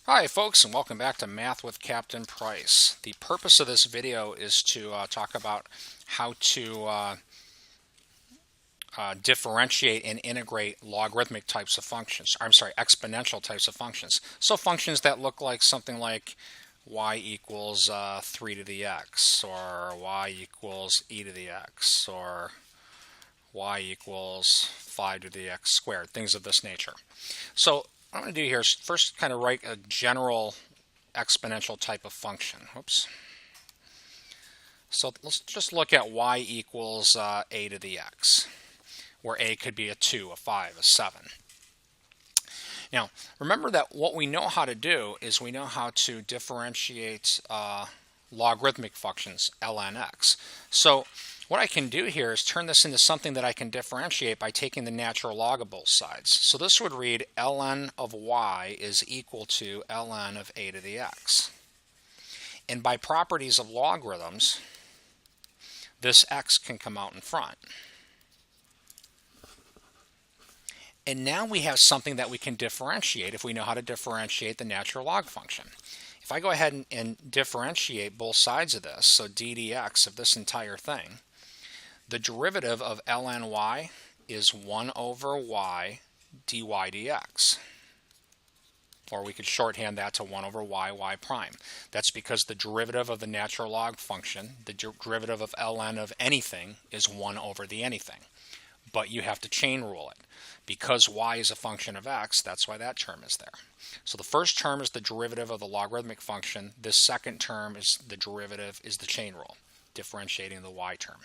Hi folks, and welcome back to Math with Captain Price. The purpose of this video is to talk about how to differentiate and integrate logarithmic types of functions. Exponential types of functions. So functions that look like something like y equals 3 to the x, or y equals e to the x, or y equals 5 to the x squared, things of this nature. So what I'm going to do here is first kind of write a general exponential type of function. So let's just look at y equals a to the x, where a could be a 2, a 5, a 7. Now, remember that what we know how to do is we know how to differentiate logarithmic functions, ln x. So what I can do here is turn this into something that I can differentiate by taking the natural log of both sides. So this would read ln of y is equal to ln of a to the x. And by properties of logarithms, this x can come out in front. And now we have something that we can differentiate if we know how to differentiate the natural log function. If I go ahead and differentiate both sides of this, so d dx of this entire thing, the derivative of ln y is 1 over y dy dx. Or we could shorthand that to 1 over y prime. That's because the derivative of the natural log function, the derivative of ln of anything, is 1 over the anything. But you have to chain rule it. Because y is a function of x, that's why that term is there. So the first term is the derivative of the logarithmic function. This second term is the derivative, is the chain rule, differentiating the y term.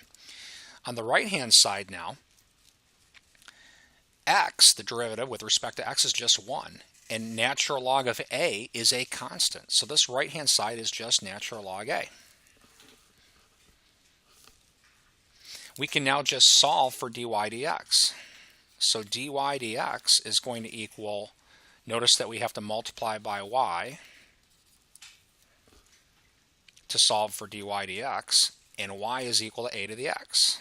On the right-hand side now, x, the derivative with respect to x, is just 1. And natural log of a is a constant. So this right-hand side is just natural log a. We can now just solve for dy dx. So dy dx is going to equal, notice that we have to multiply by y to solve for dy dx, and y is equal to a to the x.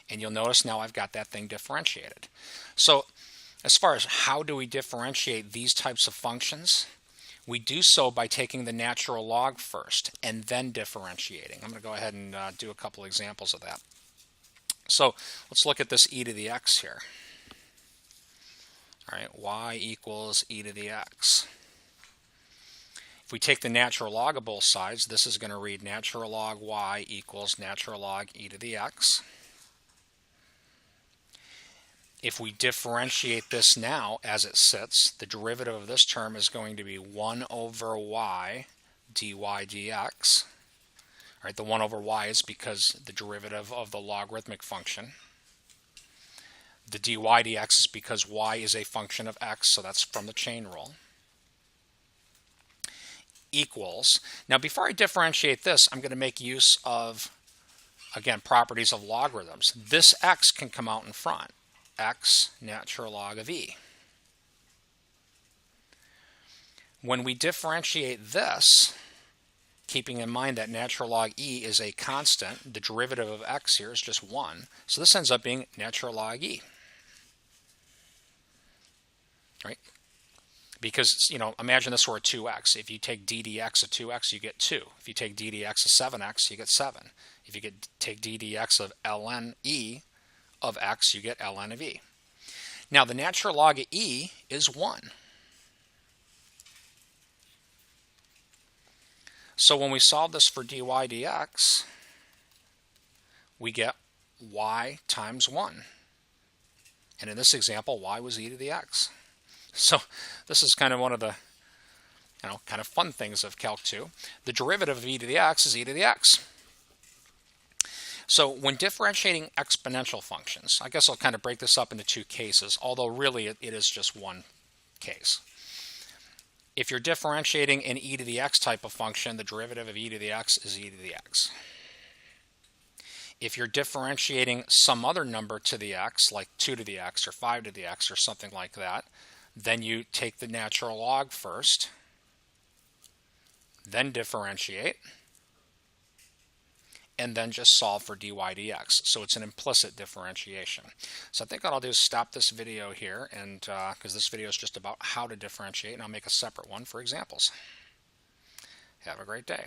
And you'll notice now I've got that thing differentiated. So as far as how do we differentiate these types of functions, we do so by taking the natural log first and then differentiating. I'm going to go ahead and do a couple examples of that. So let's look at this e to the x here. All right, y equals e to the x. If we take the natural log of both sides, this is going to read natural log y equals natural log e to the x. If we differentiate this now as it sits, the derivative of this term is going to be 1 over y dy dx. All right, the 1 over y is because the derivative of the logarithmic function. The dy dx is because y is a function of x, so that's from the chain rule. Equals. Now before I differentiate this, I'm going to make use of, again, properties of logarithms. This x can come out in front. X natural log of e. When we differentiate this, keeping in mind that natural log e is a constant, the derivative of x here is just 1. So this ends up being natural log e. Right? Because, imagine this were a 2x. If you take d dx of 2x, you get 2. If you take d dx of 7x, you get 7. If you take d dx of ln e of x, you get ln of e. Now the natural log of e is 1. So when we solve this for dy dx, we get y times 1. And in this example, y was e to the x. So this is kind of one of the kind of fun things of Calc 2. The derivative of e to the x is e to the x. So when differentiating exponential functions, I guess I'll kind of break this up into two cases, although really it is just one case. If you're differentiating an e to the x type of function, the derivative of e to the x is e to the x. If you're differentiating some other number to the x, like 2 to the x or 5 to the x or something like that, then you take the natural log first, then differentiate, and then just solve for dy dx. So it's an implicit differentiation. So I think what I'll do is stop this video here, and because this video is just about how to differentiate, and I'll make a separate one for examples. Have a great day.